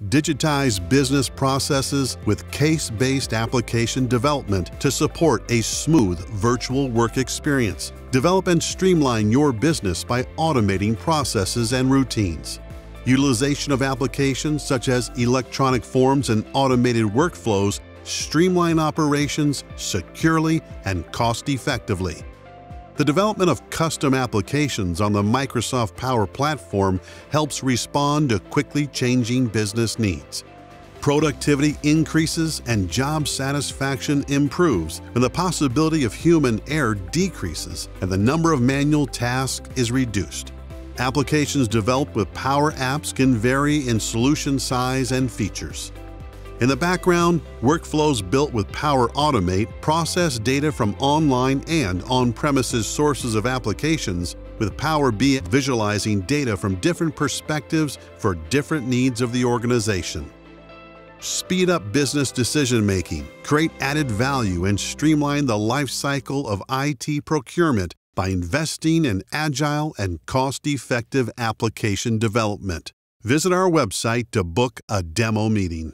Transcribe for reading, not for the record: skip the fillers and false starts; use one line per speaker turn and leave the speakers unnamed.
Digitize business processes with case-based application development to support a smooth virtual work experience. Develop and streamline your business by automating processes and routines. Utilization of applications such as electronic forms and automated workflows streamline operations securely and cost-effectively. The development of custom applications on the Microsoft Power Platform helps respond to quickly changing business needs. Productivity increases and job satisfaction improves when the possibility of human error decreases and the number of manual tasks is reduced. Applications developed with Power Apps can vary in solution size and features. In the background, workflows built with Power Automate process data from online and on-premises sources of applications, with Power BI visualizing data from different perspectives for different needs of the organization. Speed up business decision-making, create added value, and streamline the life cycle of IT procurement by investing in agile and cost-effective application development. Visit our website to book a demo meeting.